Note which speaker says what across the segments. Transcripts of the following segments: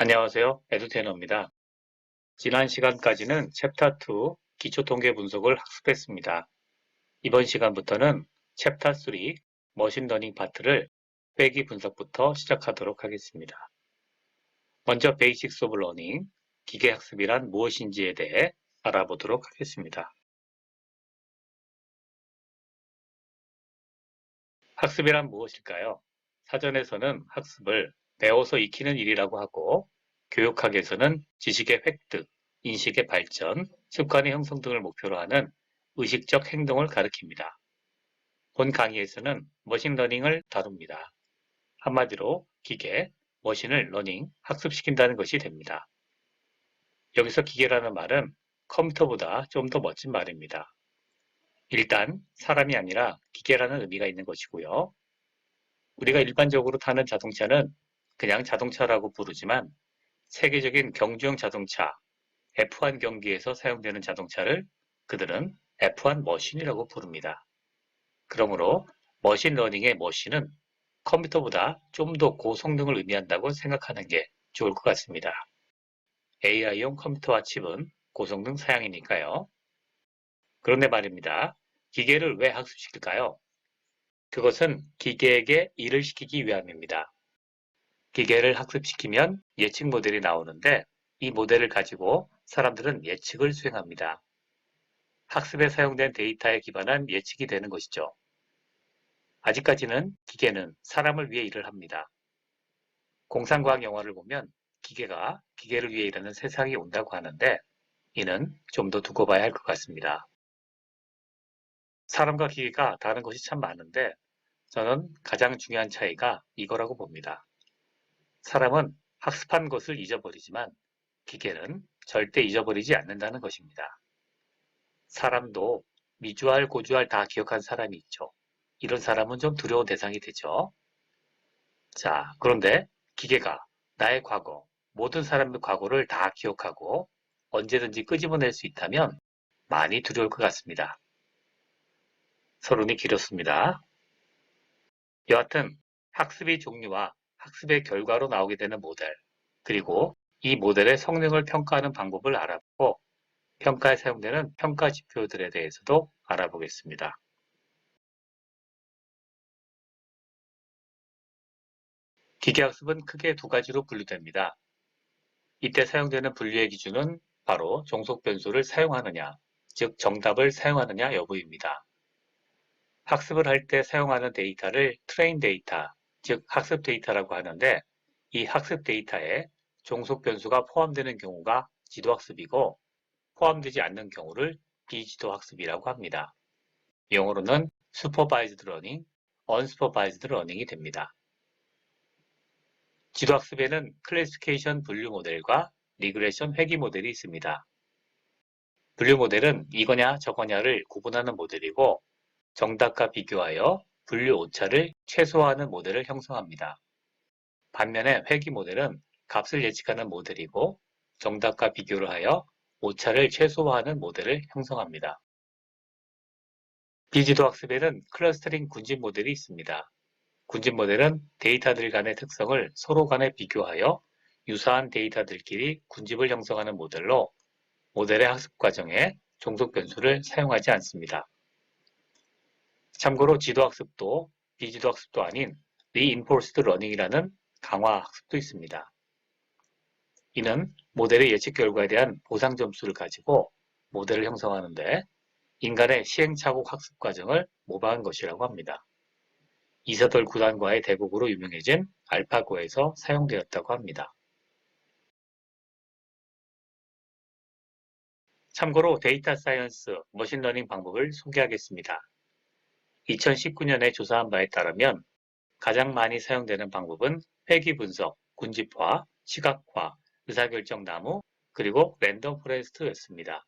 Speaker 1: 안녕하세요. 에듀테너입니다. 지난 시간까지는 챕터 2 기초통계 분석을 학습했습니다. 이번 시간부터는 챕터 3 머신러닝 파트를 회귀 분석부터 시작하도록 하겠습니다. 먼저 베이식스 오브 러닝, 기계학습이란 무엇인지에 대해 알아보도록 하겠습니다. 학습이란 무엇일까요? 사전에서는 학습을 배워서 익히는 일이라고 하고 교육학에서는 지식의 획득, 인식의 발전, 습관의 형성 등을 목표로 하는 의식적 행동을 가리킵니다. 본 강의에서는 머신러닝을 다룹니다. 한마디로 기계, 머신을 러닝, 학습시킨다는 것이 됩니다. 여기서 기계라는 말은 컴퓨터보다 좀 더 멋진 말입니다. 일단 사람이 아니라 기계라는 의미가 있는 것이고요. 우리가 일반적으로 타는 자동차는 그냥 자동차라고 부르지만 세계적인 경주용 자동차, F1 경기에서 사용되는 자동차를 그들은 F1 머신이라고 부릅니다. 그러므로 머신러닝의 머신은 컴퓨터보다 좀 더 고성능을 의미한다고 생각하는 게 좋을 것 같습니다. AI용 컴퓨터와 칩은 고성능 사양이니까요. 그런데 말입니다. 기계를 왜 학습시킬까요? 그것은 기계에게 일을 시키기 위함입니다. 기계를 학습시키면 예측 모델이 나오는데 이 모델을 가지고 사람들은 예측을 수행합니다. 학습에 사용된 데이터에 기반한 예측이 되는 것이죠. 아직까지는 기계는 사람을 위해 일을 합니다. 공상과학 영화를 보면 기계가 기계를 위해 일하는 세상이 온다고 하는데 이는 좀 더 두고 봐야 할 것 같습니다. 사람과 기계가 다른 것이 참 많은데 저는 가장 중요한 차이가 이거라고 봅니다. 사람은 학습한 것을 잊어버리지만 기계는 절대 잊어버리지 않는다는 것입니다. 사람도 미주알, 고주알 다 기억한 사람이 있죠. 이런 사람은 좀 두려운 대상이 되죠. 자, 그런데 기계가 나의 과거, 모든 사람의 과거를 다 기억하고 언제든지 끄집어낼 수 있다면 많이 두려울 것 같습니다. 서론이 길었습니다. 여하튼 학습의 종류와 학습의 결과로 나오게 되는 모델, 그리고 이 모델의 성능을 평가하는 방법을 알아보고 평가에 사용되는 평가 지표들에 대해서도 알아보겠습니다. 기계학습은 크게 두 가지로 분류됩니다. 이때 사용되는 분류의 기준은 바로 종속 변수를 사용하느냐, 즉 정답을 사용하느냐 여부입니다. 학습을 할 때 사용하는 데이터를 트레인 데이터, 즉 학습 데이터라고 하는데 이 학습 데이터에 종속 변수가 포함되는 경우가 지도학습이고 포함되지 않는 경우를 비지도학습이라고 합니다. 영어로는 supervised learning, unsupervised learning이 됩니다. 지도학습에는 클래시피케이션 분류 모델과 리그레션 회귀 모델이 있습니다. 분류 모델은 이거냐 저거냐를 구분하는 모델이고 정답과 비교하여 분류 오차를 최소화하는 모델을 형성합니다. 반면에 회귀 모델은 값을 예측하는 모델이고 정답과 비교를 하여 오차를 최소화하는 모델을 형성합니다. 비지도 학습에는 클러스터링 군집 모델이 있습니다. 군집 모델은 데이터들 간의 특성을 서로 간에 비교하여 유사한 데이터들끼리 군집을 형성하는 모델로 모델의 학습 과정에 종속 변수를 사용하지 않습니다. 참고로 지도학습도 비지도학습도 아닌 reinforced learning이라는 강화 학습도 있습니다. 이는 모델의 예측 결과에 대한 보상 점수를 가지고 모델을 형성하는데 인간의 시행착오학 학습 과정을 모방한 것이라고 합니다. 이서돌 구단과의 대국으로 유명해진 알파고에서 사용되었다고 합니다. 참고로 데이터 사이언스, 머신러닝 방법을 소개하겠습니다. 2019년에 조사한 바에 따르면 가장 많이 사용되는 방법은 회귀 분석, 군집화, 시각화, 의사결정 나무, 그리고 랜덤 포레스트였습니다.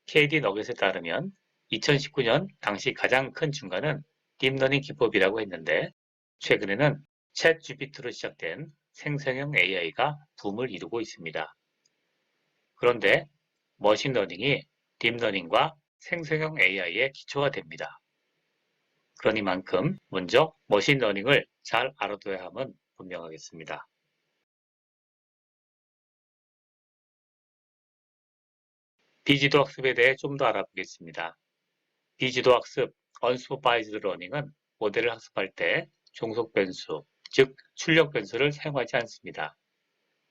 Speaker 1: KD 너겟에 따르면 2019년 당시 가장 큰 중과는 딥러닝 기법이라고 했는데 최근에는 챗 GPT로 시작된 생성형 AI가 붐을 이루고 있습니다. 그런데 머신러닝이 딥러닝과 생성형 AI의 기초가 됩니다. 그러니만큼 먼저 머신러닝을 잘 알아둬야 함은 분명하겠습니다. 비지도 학습에 대해 좀 더 알아보겠습니다. 비지도 학습, Unsupervised Learning은 모델을 학습할 때 종속 변수, 즉 출력 변수를 사용하지 않습니다.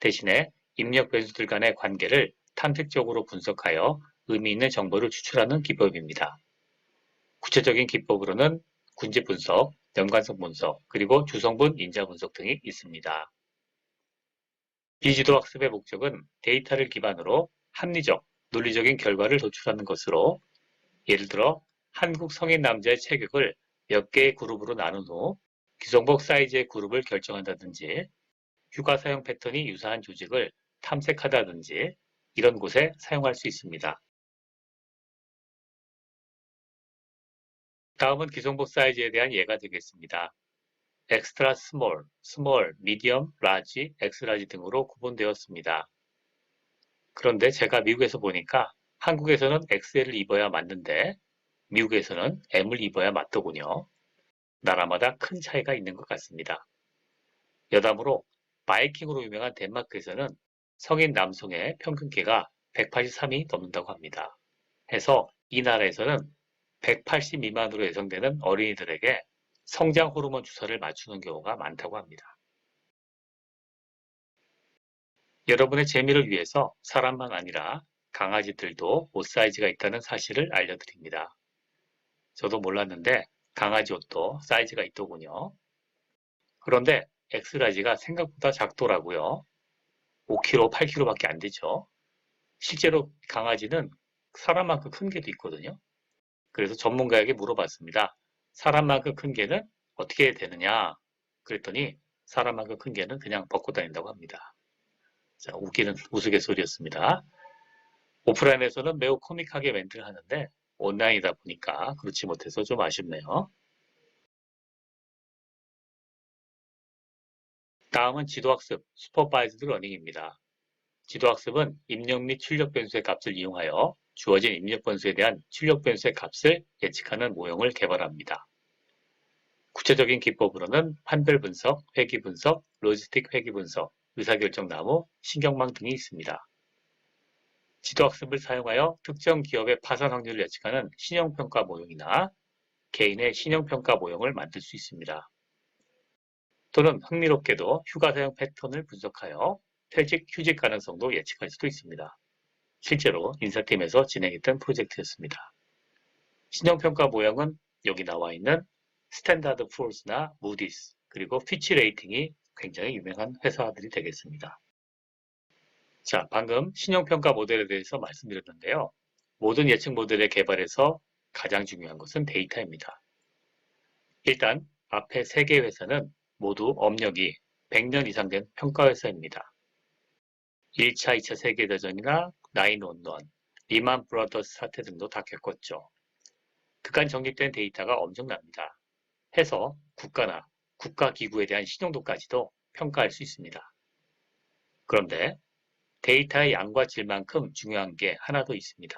Speaker 1: 대신에 입력 변수들 간의 관계를 탐색적으로 분석하여 의미 있는 정보를 추출하는 기법입니다. 구체적인 기법으로는 군집 분석, 연관성 분석, 그리고 주성분 인자 분석 등이 있습니다. 비지도 학습의 목적은 데이터를 기반으로 합리적, 논리적인 결과를 도출하는 것으로, 예를 들어 한국 성인 남자의 체격을 몇 개의 그룹으로 나눈 후 귀성복 사이즈의 그룹을 결정한다든지, 휴가 사용 패턴이 유사한 조직을 탐색하다든지 이런 곳에 사용할 수 있습니다. 다음은 귀성복 사이즈에 대한 예가 되겠습니다. 엑스트라 스몰, 스몰, 미디엄, 라지, 엑스라지 등으로 구분되었습니다. 그런데 제가 미국에서 보니까 한국에서는 XL을 입어야 맞는데 미국에서는 M을 입어야 맞더군요. 나라마다 큰 차이가 있는 것 같습니다. 여담으로 바이킹으로 유명한 덴마크에서는 성인 남성의 평균 키가 183이 넘는다고 합니다. 해서 이 나라에서는 180 미만으로 예상되는 어린이들에게 성장 호르몬 주사를 맞추는 경우가 많다고 합니다. 여러분의 재미를 위해서 사람만 아니라 강아지들도 옷 사이즈가 있다는 사실을 알려드립니다. 저도 몰랐는데 강아지 옷도 사이즈가 있더군요. 그런데 X라지가 생각보다 작더라고요. 5kg, 8kg밖에 안 되죠. 실제로 강아지는 사람만큼 큰 개도 있거든요. 그래서 전문가에게 물어봤습니다. 사람만큼 큰 개는 어떻게 되느냐? 그랬더니 사람만큼 큰 개는 그냥 벗고 다닌다고 합니다. 자, 웃기는 우스갯소리였습니다. 오프라인에서는 매우 코믹하게 멘트를 하는데 온라인이다 보니까 그렇지 못해서 좀 아쉽네요. 다음은 지도학습, 슈퍼바이즈드 러닝입니다. 지도학습은 입력 및 출력 변수의 값을 이용하여 주어진 입력 변수에 대한 출력 변수의 값을 예측하는 모형을 개발합니다. 구체적인 기법으로는 판별 분석, 회귀 분석, 로지스틱 회귀 분석, 의사결정 나무, 신경망 등이 있습니다. 지도학습을 사용하여 특정 기업의 파산 확률을 예측하는 신용평가 모형이나 개인의 신용평가 모형을 만들 수 있습니다. 또는 흥미롭게도 휴가 사용 패턴을 분석하여 퇴직, 휴직 가능성도 예측할 수도 있습니다. 실제로 인사팀에서 진행했던 프로젝트였습니다. 신용평가 모형은 여기 나와 있는 스탠다드 푸어스나 무디스 그리고 피치 레이팅이 굉장히 유명한 회사들이 되겠습니다. 자, 방금 신용평가 모델에 대해서 말씀드렸는데요. 모든 예측 모델의 개발에서 가장 중요한 것은 데이터입니다. 일단 앞에 3개 회사는 모두 업력이 100년 이상 된 평가회사입니다. 1차, 2차 세계대전이나 911, 리만 브라더스 사태 등도 다 겪었죠. 그간 정립된 데이터가 엄청납니다. 해서 국가나 국가기구에 대한 신용도까지도 평가할 수 있습니다. 그런데 데이터의 양과 질만큼 중요한 게 하나 더 있습니다.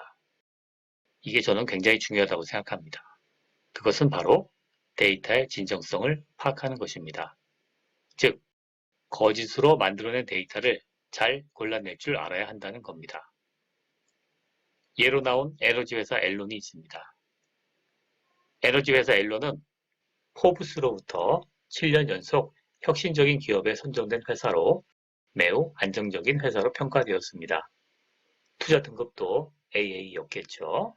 Speaker 1: 이게 저는 굉장히 중요하다고 생각합니다. 그것은 바로 데이터의 진정성을 파악하는 것입니다. 즉, 거짓으로 만들어낸 데이터를 잘 골라낼 줄 알아야 한다는 겁니다. 예로 나온 에너지 회사 앨론이 있습니다. 에너지 회사 앨론은 포브스로부터 7년 연속 혁신적인 기업에 선정된 회사로 매우 안정적인 회사로 평가되었습니다. 투자 등급도 AA였겠죠.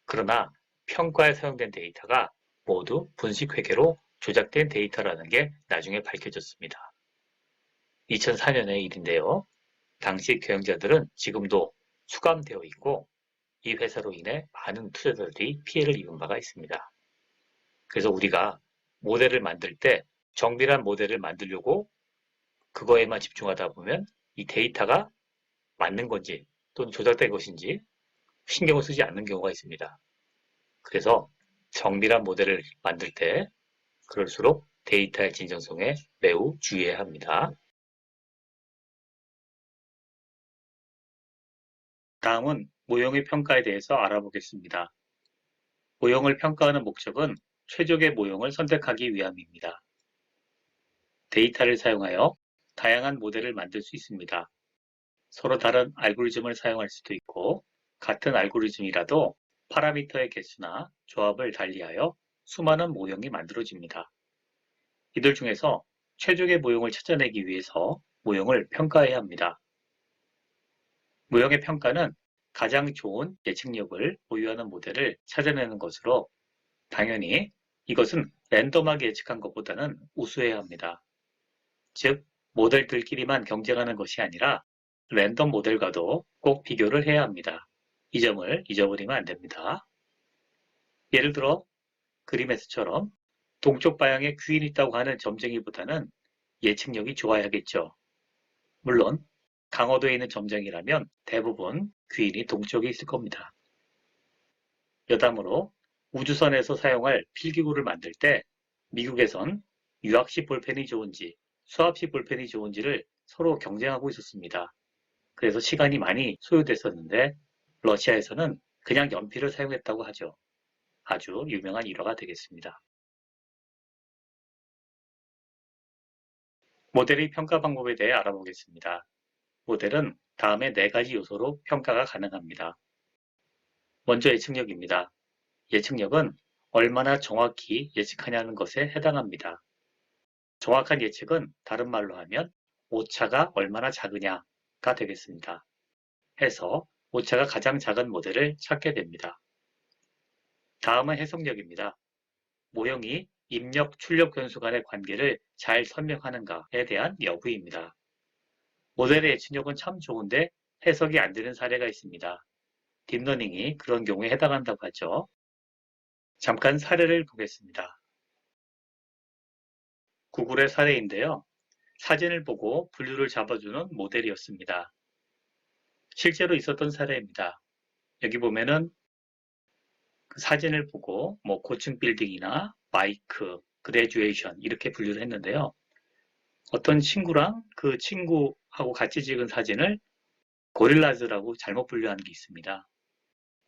Speaker 1: 그러나 평가에 사용된 데이터가 모두 분식회계로 조작된 데이터라는 게 나중에 밝혀졌습니다. 2004년의 일인데요. 당시 경영자들은 지금도 수감되어 있고 이 회사로 인해 많은 투자자들이 피해를 입은 바가 있습니다. 그래서 우리가 모델을 만들 때 정밀한 모델을 만들려고 그거에만 집중하다 보면 이 데이터가 맞는 건지 또는 조작된 것인지 신경을 쓰지 않는 경우가 있습니다. 그래서 정밀한 모델을 만들 때 그럴수록 데이터의 진정성에 매우 주의해야 합니다. 다음은 모형의 평가에 대해서 알아보겠습니다. 모형을 평가하는 목적은 최적의 모형을 선택하기 위함입니다. 데이터를 사용하여 다양한 모델을 만들 수 있습니다. 서로 다른 알고리즘을 사용할 수도 있고 같은 알고리즘이라도 파라미터의 개수나 조합을 달리하여 수많은 모형이 만들어집니다. 이들 중에서 최적의 모형을 찾아내기 위해서 모형을 평가해야 합니다. 모형의 평가는 가장 좋은 예측력을 보유하는 모델을 찾아내는 것으로 당연히 이것은 랜덤하게 예측한 것보다는 우수해야 합니다. 즉, 모델들끼리만 경쟁하는 것이 아니라 랜덤 모델과도 꼭 비교를 해야 합니다. 이 점을 잊어버리면 안 됩니다. 예를 들어 그림에서처럼 동쪽 방향에 귀인이 있다고 하는 점쟁이보다는 예측력이 좋아야겠죠. 물론 강원도에 있는 점쟁이라면 대부분 귀인이 동쪽에 있을 겁니다. 여담으로 우주선에서 사용할 필기구를 만들 때 미국에선 유학시 볼펜이 좋은지 수학시 볼펜이 좋은지를 서로 경쟁하고 있었습니다. 그래서 시간이 많이 소요됐었는데 러시아에서는 그냥 연필을 사용했다고 하죠. 아주 유명한 일화가 되겠습니다. 모델의 평가 방법에 대해 알아보겠습니다. 모델은 다음의 4가지 요소로 평가가 가능합니다. 먼저 예측력입니다. 예측력은 얼마나 정확히 예측하냐는 것에 해당합니다. 정확한 예측은 다른 말로 하면 오차가 얼마나 작으냐가 되겠습니다. 해서 오차가 가장 작은 모델을 찾게 됩니다. 다음은 해석력입니다. 모형이 입력, 출력 변수 간의 관계를 잘 설명하는가에 대한 여부입니다. 모델의 예측력은 참 좋은데 해석이 안 되는 사례가 있습니다. 딥러닝이 그런 경우에 해당한다고 하죠. 잠깐 사례를 보겠습니다. 구글의 사례인데요. 사진을 보고 분류를 잡아주는 모델이었습니다. 실제로 있었던 사례입니다. 여기 보면은 그 사진을 보고 고층 빌딩이나 마이크, 그레듀에이션 이렇게 분류를 했는데요. 어떤 친구랑 그 친구하고 같이 찍은 사진을 고릴라즈라고 잘못 분류한 게 있습니다.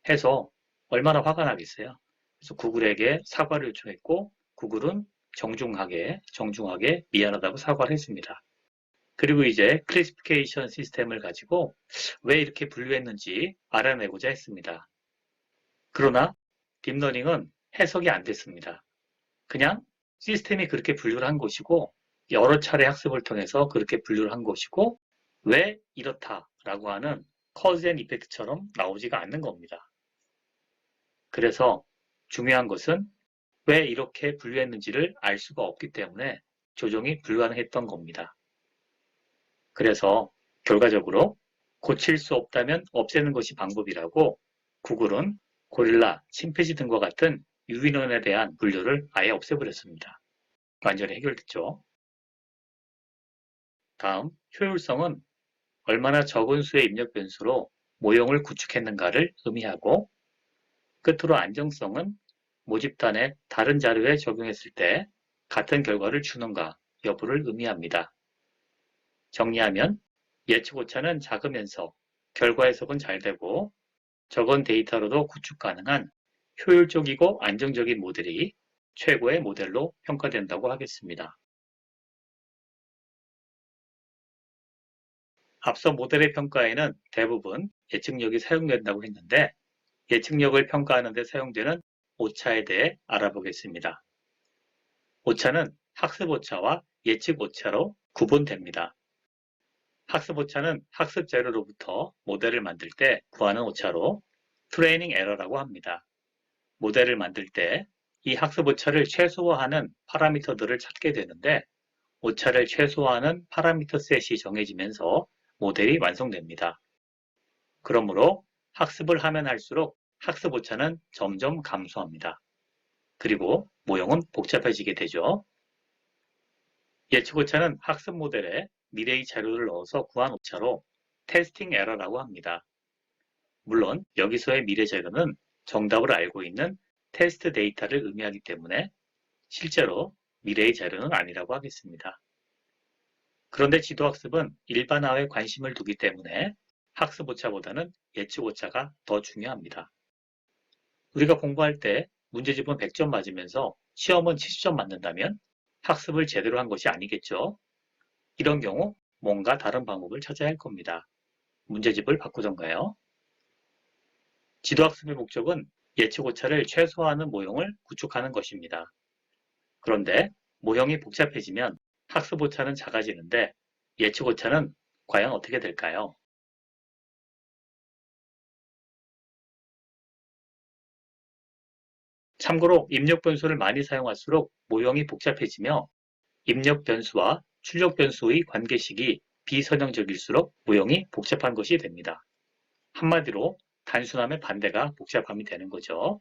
Speaker 1: 해서 얼마나 화가 나겠어요. 그래서 구글에게 사과를 요청했고 구글은 정중하게 미안하다고 사과를 했습니다. 그리고 이제 클래시피케이션 시스템을 가지고 왜 이렇게 분류했는지 알아내고자 했습니다. 그러나 딥러닝은 해석이 안 됐습니다. 그냥 시스템이 그렇게 분류를 한 것이고 여러 차례 학습을 통해서 그렇게 분류를 한 것이고 왜 이렇다라고 하는 커즈 앤 이펙트처럼 나오지가 않는 겁니다. 그래서 중요한 것은 왜 이렇게 분류했는지를 알 수가 없기 때문에 조정이 불가능했던 겁니다. 그래서 결과적으로 고칠 수 없다면 없애는 것이 방법이라고 구글은 고릴라, 침팬지 등과 같은 유인원에 대한 분류를 아예 없애버렸습니다. 완전히 해결됐죠. 다음, 효율성은 얼마나 적은 수의 입력 변수로 모형을 구축했는가를 의미하고 끝으로 안정성은 모집단의 다른 자료에 적용했을 때 같은 결과를 주는가 여부를 의미합니다. 정리하면 예측 오차는 작으면서 결과 해석은 잘 되고 적은 데이터로도 구축 가능한 효율적이고 안정적인 모델이 최고의 모델로 평가된다고 하겠습니다. 앞서 모델의 평가에는 대부분 예측력이 사용된다고 했는데 예측력을 평가하는 데 사용되는 오차에 대해 알아보겠습니다. 오차는 학습 오차와 예측 오차로 구분됩니다. 학습 오차는 학습 자료로부터 모델을 만들 때 구하는 오차로 트레이닝 에러라고 합니다. 모델을 만들 때 이 학습 오차를 최소화하는 파라미터들을 찾게 되는데 오차를 최소화하는 파라미터 셋이 정해지면서 모델이 완성됩니다. 그러므로 학습을 하면 할수록 학습 오차는 점점 감소합니다. 그리고 모형은 복잡해지게 되죠. 예측 오차는 학습 모델에 미래의 자료를 넣어서 구한 오차로 테스팅 에러라고 합니다. 물론 여기서의 미래 자료는 정답을 알고 있는 테스트 데이터를 의미하기 때문에 실제로 미래의 자료는 아니라고 하겠습니다. 그런데 지도학습은 일반화에 관심을 두기 때문에 학습 오차보다는 예측 오차가 더 중요합니다. 우리가 공부할 때 문제집은 100점 맞으면서 시험은 70점 맞는다면 학습을 제대로 한 것이 아니겠죠. 이런 경우 뭔가 다른 방법을 찾아야 할 겁니다. 문제집을 바꾸던가요. 지도학습의 목적은 예측 오차를 최소화하는 모형을 구축하는 것입니다. 그런데 모형이 복잡해지면 학습 오차는 작아지는데 예측 오차는 과연 어떻게 될까요? 참고로 입력 변수를 많이 사용할수록 모형이 복잡해지며 입력 변수와 출력 변수의 관계식이 비선형적일수록 모형이 복잡한 것이 됩니다. 한마디로 단순함의 반대가 복잡함이 되는 거죠.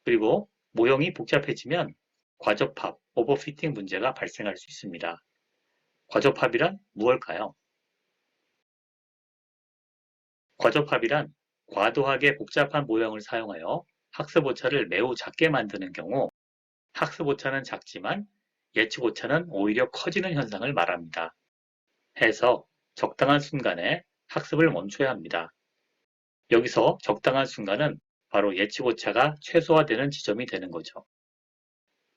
Speaker 1: 그리고 모형이 복잡해지면 과접합, 오버피팅 문제가 발생할 수 있습니다. 과접합이란 무엇일까요? 과접합이란 과도하게 복잡한 모형을 사용하여 학습 오차를 매우 작게 만드는 경우 학습 오차는 작지만 예측 오차는 오히려 커지는 현상을 말합니다. 해서 적당한 순간에 학습을 멈춰야 합니다. 여기서 적당한 순간은 바로 예측 오차가 최소화되는 지점이 되는 거죠.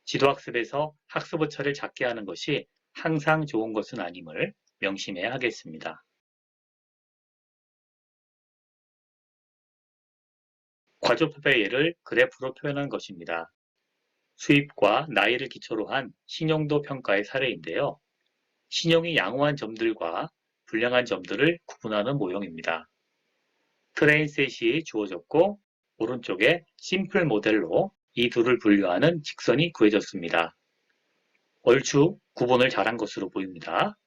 Speaker 1: 지도학습에서 학습 오차를 작게 하는 것이 항상 좋은 것은 아님을 명심해야 하겠습니다. 과조법의 예를 그래프로 표현한 것입니다. 수입과 나이를 기초로 한 신용도 평가의 사례인데요. 신용이 양호한 점들과 불량한 점들을 구분하는 모형입니다. 트레인셋이 주어졌고 오른쪽에 심플 모델로 이 둘을 분류하는 직선이 구해졌습니다. 얼추 구분을 잘한 것으로 보입니다.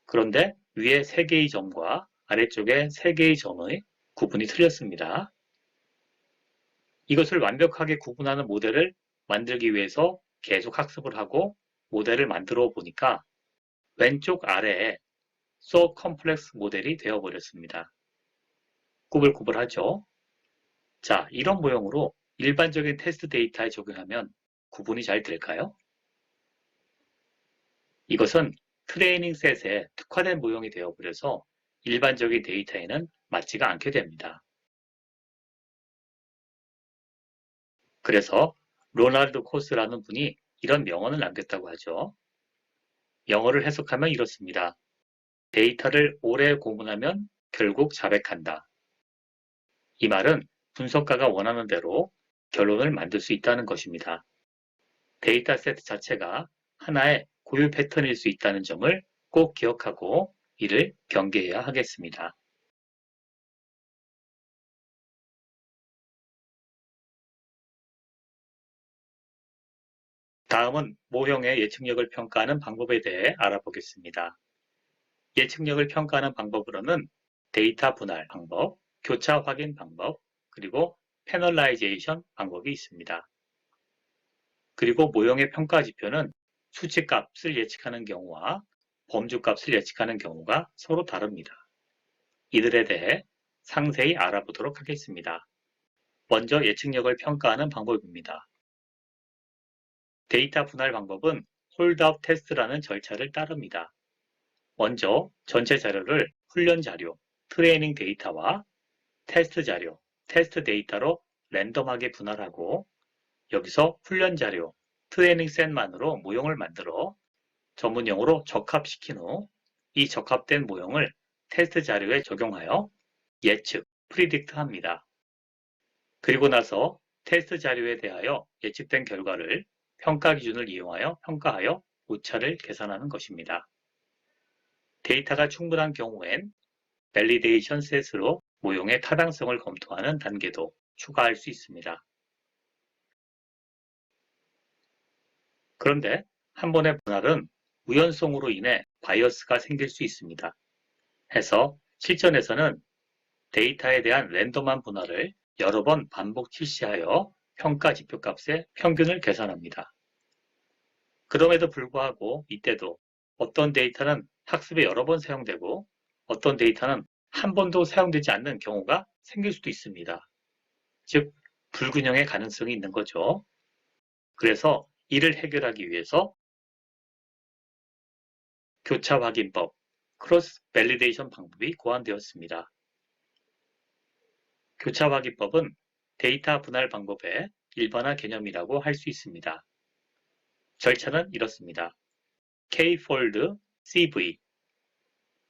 Speaker 1: 그런데 위에 3개의 점과 아래쪽에 3개의 점의 구분이 틀렸습니다. 이것을 완벽하게 구분하는 모델을 만들기 위해서 계속 학습을 하고 모델을 만들어 보니까 왼쪽 아래에 So Complex 모델이 되어버렸습니다. 꾸불꾸불하죠? 자, 이런 모형으로 일반적인 테스트 데이터에 적용하면 구분이 잘 될까요? 이것은 트레이닝 셋에 특화된 모형이 되어버려서 일반적인 데이터에는 맞지가 않게 됩니다. 그래서 로날드 코스라는 분이 이런 명언을 남겼다고 하죠. 영어를 해석하면 이렇습니다. 데이터를 오래 고문하면 결국 자백한다. 이 말은 분석가가 원하는 대로 결론을 만들 수 있다는 것입니다. 데이터 세트 자체가 하나의 고유 패턴일 수 있다는 점을 꼭 기억하고 이를 경계해야 하겠습니다. 다음은 모형의 예측력을 평가하는 방법에 대해 알아보겠습니다. 예측력을 평가하는 방법으로는 데이터 분할 방법, 교차 확인 방법, 그리고 패널라이제이션 방법이 있습니다. 그리고 모형의 평가 지표는 수치값을 예측하는 경우와 범주값을 예측하는 경우가 서로 다릅니다. 이들에 대해 상세히 알아보도록 하겠습니다. 먼저 예측력을 평가하는 방법입니다. 데이터 분할 방법은 홀드업 테스트라는 절차를 따릅니다. 먼저 전체 자료를 훈련 자료, 트레이닝 데이터와 테스트 자료, 테스트 데이터로 랜덤하게 분할하고 여기서 훈련 자료, 트레이닝 셋만으로 모형을 만들어 전문용어로 적합시킨 후 이 적합된 모형을 테스트 자료에 적용하여 예측, 프리딕트 합니다. 그리고 나서 테스트 자료에 대하여 예측된 결과를 평가 기준을 이용하여 평가하여 오차를 계산하는 것입니다. 데이터가 충분한 경우엔 밸리데이션 셋으로 모형의 타당성을 검토하는 단계도 추가할 수 있습니다. 그런데 한 번의 분할은 우연성으로 인해 바이어스가 생길 수 있습니다. 해서 실전에서는 데이터에 대한 랜덤한 분할을 여러 번 반복 실시하여 평가 지표값의 평균을 계산합니다. 그럼에도 불구하고 이때도 어떤 데이터는 학습에 여러 번 사용되고 어떤 데이터는 한 번도 사용되지 않는 경우가 생길 수도 있습니다. 즉, 불균형의 가능성이 있는 거죠. 그래서 이를 해결하기 위해서 교차 확인법, 크로스 밸리데이션 방법이 고안되었습니다. 교차 확인법은 데이터 분할 방법의 일반화 개념이라고 할 수 있습니다. 절차는 이렇습니다. K-fold CV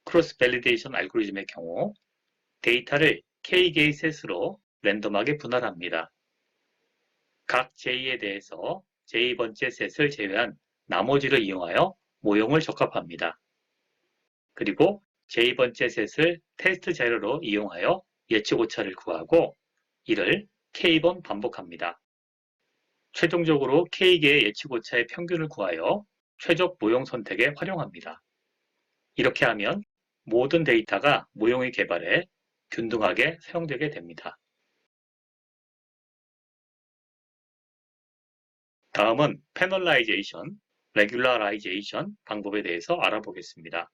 Speaker 1: 크로스 밸리데이션 알고리즘의 경우 데이터를 K 개의 셋으로 랜덤하게 분할합니다. 각 J에 대해서 J번째 셋을 제외한 나머지를 이용하여 모형을 적합합니다. 그리고 J번째 셋을 테스트 자료로 이용하여 예측 오차를 구하고 이를 K번 반복합니다. 최종적으로 K개의 예측 오차의 평균을 구하여 최적 모형 선택에 활용합니다. 이렇게 하면 모든 데이터가 모형의 개발에 균등하게 사용되게 됩니다. 다음은 패널라이제이션, 레귤러라이제이션 방법에 대해서 알아보겠습니다.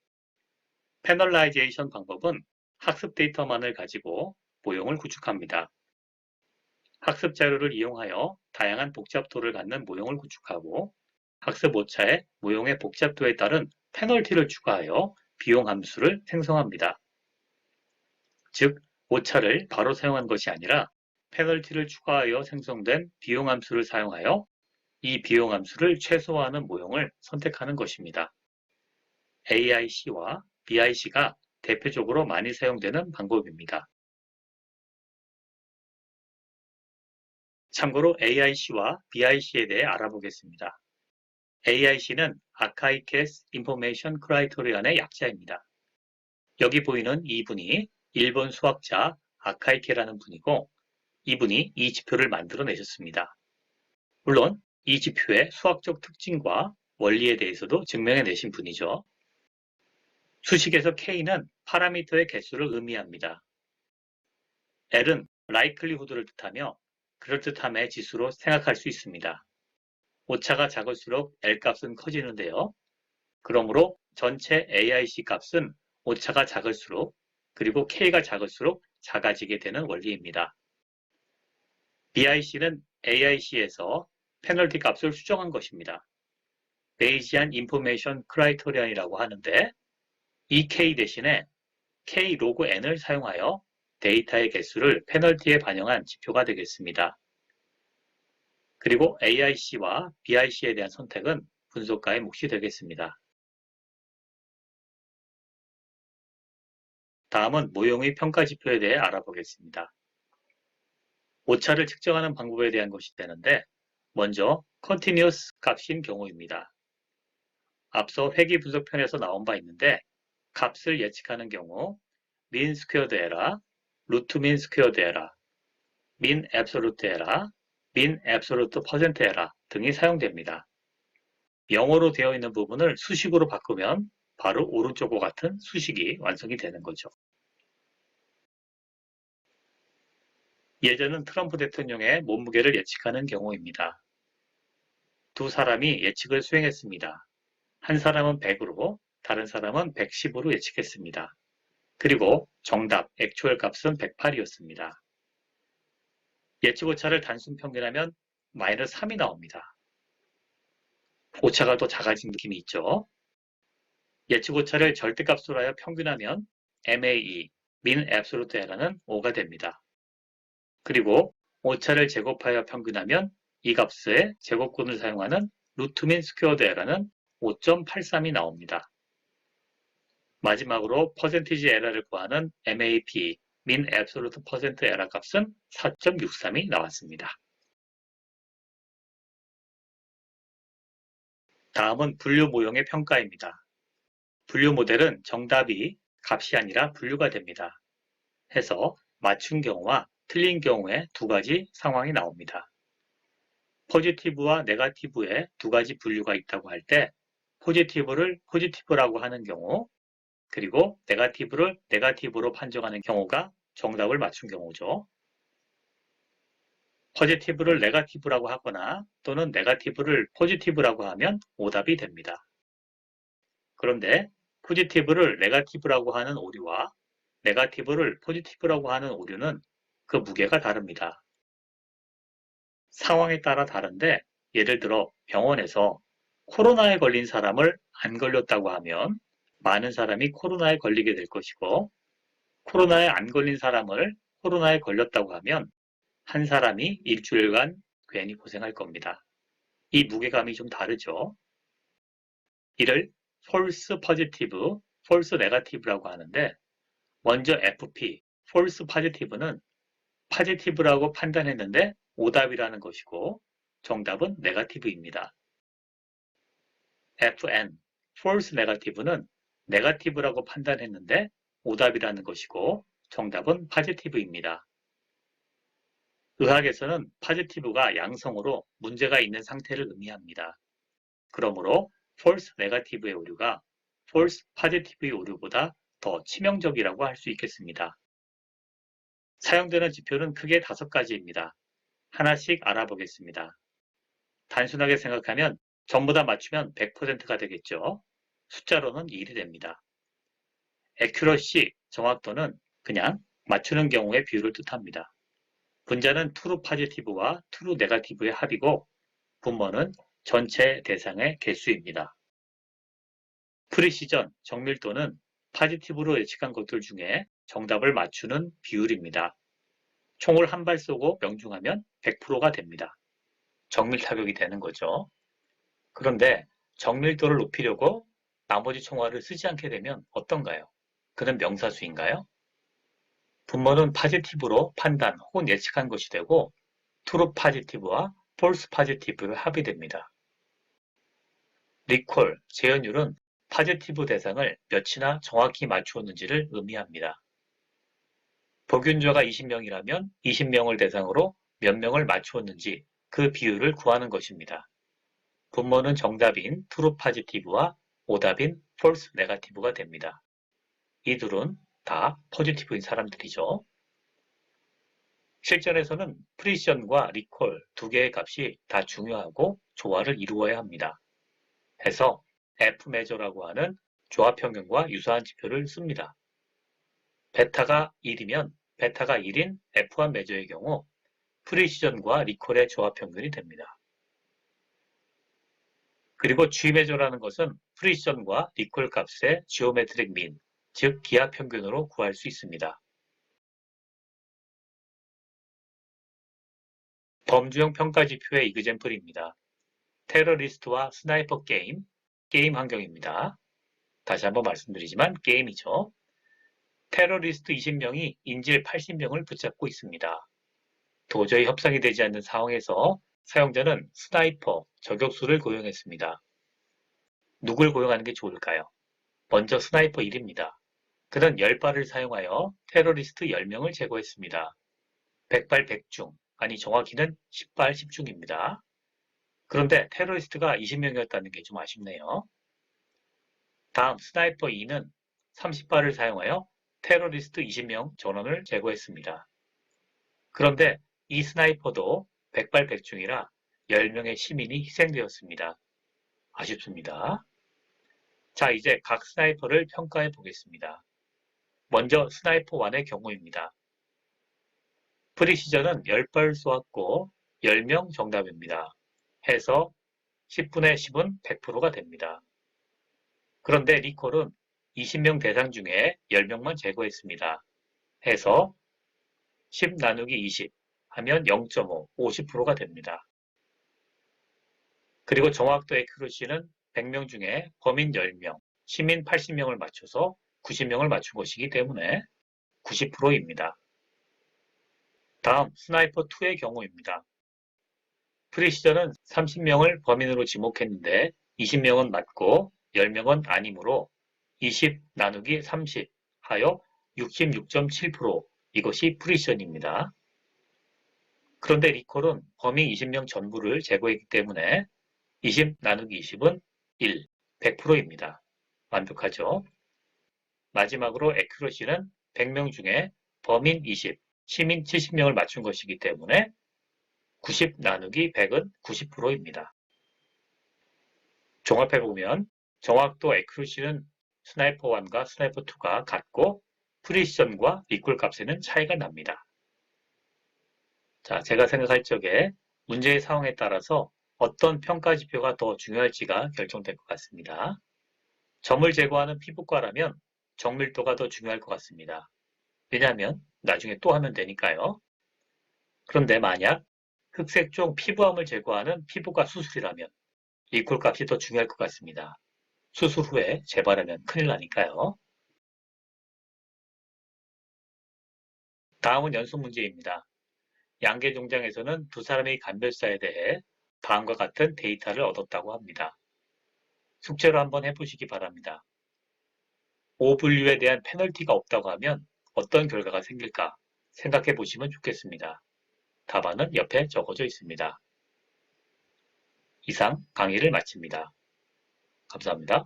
Speaker 1: 패널라이제이션 방법은 학습 데이터만을 가지고 모형을 구축합니다. 학습 자료를 이용하여 다양한 복잡도를 갖는 모형을 구축하고 학습 오차에 모형의 복잡도에 따른 페널티를 추가하여 비용 함수를 생성합니다. 즉, 오차를 바로 사용한 것이 아니라 페널티를 추가하여 생성된 비용 함수를 사용하여 이 비용 함수를 최소화하는 모형을 선택하는 것입니다. AIC와 BIC가 대표적으로 많이 사용되는 방법입니다. 참고로 AIC와 BIC에 대해 알아보겠습니다. AIC는 Archaic Information Criterion의 약자입니다. 여기 보이는 이분이 일본 수학자 아카이케라는 분이고 이분이 이 지표를 만들어내셨습니다. 물론 이 지표의 수학적 특징과 원리에 대해서도 증명해내신 분이죠. 수식에서 K는 파라미터의 개수를 의미합니다. L은 likelihood를 뜻하며 그럴듯함의 지수로 생각할 수 있습니다. 오차가 작을수록 L 값은 커지는데요. 그러므로 전체 AIC 값은 오차가 작을수록 그리고 K가 작을수록 작아지게 되는 원리입니다. BIC는 AIC에서 페널티 값을 수정한 것입니다. 베이지안 인포메이션 크라이테리언이라고 하는데 이 K 대신에 K 로그 N을 사용하여 데이터의 개수를 페널티에 반영한 지표가 되겠습니다. 그리고 AIC와 BIC에 대한 선택은 분석가의 몫이 되겠습니다. 다음은 모형의 평가 지표에 대해 알아보겠습니다. 오차를 측정하는 방법에 대한 것이 되는데 먼저 continuous 값인 경우입니다. 앞서 회귀 분석편에서 나온 바 있는데 값을 예측하는 경우 mean squared error, root mean squared error, mean absolute error, mean absolute percent error 등이 사용됩니다. 영어로 되어 있는 부분을 수식으로 바꾸면 바로 오른쪽과 같은 수식이 완성이 되는 거죠. 예제는 트럼프 대통령의 몸무게를 예측하는 경우입니다. 두 사람이 예측을 수행했습니다. 한 사람은 100으로 다른 사람은 110으로 예측했습니다. 그리고 정답, 액추얼 값은 108이었습니다. 예측 오차를 단순 평균하면 마이너스 3이 나옵니다. 오차가 더 작아진 느낌이 있죠. 예측 오차를 절대값으로 하여 평균하면 MAE, Mean Absolute Error는 5가 됩니다. 그리고 오차를 제곱하여 평균하면 이 값의 제곱근을 사용하는 루트 민 스퀘어드 에러는 5.83이 나옵니다. 마지막으로 퍼센티지 에러를 구하는 MAP, Mean Absolute Percent Error 값은 4.63이 나왔습니다. 다음은 분류 모형의 평가입니다. 분류 모델은 정답이 값이 아니라 분류가 됩니다. 해서 맞춘 경우와 틀린 경우에 두 가지 상황이 나옵니다. 포지티브와 네거티브의 두 가지 분류가 있다고 할 때 포지티브를 포지티브라고 하는 경우 그리고 네거티브를 네거티브로 판정하는 경우가 정답을 맞춘 경우죠. 포지티브를 네거티브라고 하거나 또는 네거티브를 포지티브라고 하면 오답이 됩니다. 그런데 포지티브를 네거티브라고 하는 오류와 네거티브를 포지티브라고 하는 오류는 그 무게가 다릅니다. 상황에 따라 다른데 예를 들어 병원에서 코로나에 걸린 사람을 안 걸렸다고 하면 많은 사람이 코로나에 걸리게 될 것이고 코로나에 안 걸린 사람을 코로나에 걸렸다고 하면 한 사람이 일주일간 괜히 고생할 겁니다. 이 무게감이 좀 다르죠. 이를 false positive, false negative라고 하는데 먼저 FP, false positive는 파지티브라고 판단했는데 오답이라는 것이고 정답은 네거티브입니다. FN, false negative는 네거티브라고 판단했는데 오답이라는 것이고 정답은 파지티브입니다. 의학에서는 파지티브가 양성으로 문제가 있는 상태를 의미합니다. 그러므로 false negative의 오류가 false positive의 오류보다 더 치명적이라고 할 수 있겠습니다. 사용되는 지표는 크게 5가지입니다. 하나씩 알아보겠습니다. 단순하게 생각하면 전부 다 맞추면 100%가 되겠죠. 숫자로는 1이 됩니다. accuracy, 정확도는 그냥 맞추는 경우의 비율을 뜻합니다. 분자는 true positive와 true negative의 합이고 분모는 전체 대상의 개수입니다. 프리시전, 정밀도는 파지티브로 예측한 것들 중에 정답을 맞추는 비율입니다. 총을 한 발 쏘고 명중하면 100%가 됩니다. 정밀 타격이 되는 거죠. 그런데 정밀도를 높이려고 나머지 총알을 쓰지 않게 되면 어떤가요? 그는 명사수인가요? 분모는 파지티브로 판단 혹은 예측한 것이 되고 트루 파지티브와 폴스 파지티브를 합의됩니다. 리콜, 재현율은 파지티브 대상을 몇이나 정확히 맞추었는지를 의미합니다. 복균자가 20명이라면 20명을 대상으로 몇 명을 맞추었는지 그 비율을 구하는 것입니다. 분모는 정답인 true positive와 오답인 false negative가 됩니다. 이 둘은 다 포지티브인 사람들이죠. 실전에서는 프리시전과 리콜 두 개의 값이 다 중요하고 조화를 이루어야 합니다. 해서 F매저라고 하는 조합평균과 유사한 지표를 씁니다. 베타가 1이면 베타가 1인 F1 매저의 경우 프리시전과 리콜의 조합평균이 됩니다. 그리고 G매저라는 것은 프리시전과 리콜 값의 지오메트릭 민, 즉 기하평균으로 구할 수 있습니다. 범주형 평가지표의 이그젬플입니다. 테러리스트와 스나이퍼 게임 환경입니다. 다시 한번 말씀드리지만 게임이죠. 테러리스트 20명이 인질 80명을 붙잡고 있습니다. 도저히 협상이 되지 않는 상황에서 사용자는 스나이퍼, 저격수를 고용했습니다. 누굴 고용하는 게 좋을까요? 먼저 스나이퍼 1입니다. 그는 10발을 사용하여 테러리스트 10명을 제거했습니다. 100발 100중, 아니 정확히는 10발 10중입니다. 그런데 테러리스트가 20명이었다는 게 좀 아쉽네요. 다음 스나이퍼 2는 30발을 사용하여 테러리스트 20명 전원을 제거했습니다. 그런데 이 스나이퍼도 100발 100중이라 10명의 시민이 희생되었습니다. 아쉽습니다. 자, 이제 각 스나이퍼를 평가해 보겠습니다. 먼저 스나이퍼 1의 경우입니다. 프리시전은 10발 쏘았고 10명 정답입니다. 해서 10분의 10은 100%가 됩니다. 그런데 리콜은 20명 대상 중에 10명만 제거했습니다. 해서 10 나누기 20 하면 0.5, 50%가 됩니다. 그리고 정확도 에큐러시는 100명 중에 범인 10명, 시민 80명을 맞춰서 90명을 맞춘 것이기 때문에 90%입니다. 다음 스나이퍼 2의 경우입니다. 프리시전은 30명을 범인으로 지목했는데 20명은 맞고 10명은 아니므로 20 나누기 30 하여 66.7% 이것이 프리시전입니다. 그런데 리콜은 범인 20명 전부를 제거했기 때문에 20 나누기 20은 1, 100%입니다. 완벽하죠? 마지막으로 에큐러시는 100명 중에 범인 20, 시민 70명을 맞춘 것이기 때문에 90 나누기 100은 90%입니다. 종합해보면 정확도 에큐러시는 스나이퍼 1과 스나이퍼 2가 같고 프리시전과 리콜 값에는 차이가 납니다. 자, 제가 생각할 적에 문제의 상황에 따라서 어떤 평가 지표가 더 중요할지가 결정될 것 같습니다. 점을 제거하는 피부과라면 정밀도가 더 중요할 것 같습니다. 왜냐하면 나중에 또 하면 되니까요. 그런데 만약 흑색종 피부암을 제거하는 피부과 수술이라면 리콜 값이 더 중요할 것 같습니다. 수술 후에 재발하면 큰일 나니까요. 다음은 연속 문제입니다. 양계 농장에서는 두 사람의 감별사에 대해 다음과 같은 데이터를 얻었다고 합니다. 숙제로 한번 해보시기 바랍니다. O 분류에 대한 페널티가 없다고 하면 어떤 결과가 생길까 생각해 보시면 좋겠습니다. 답안은 옆에 적어져 있습니다. 이상 강의를 마칩니다. 감사합니다.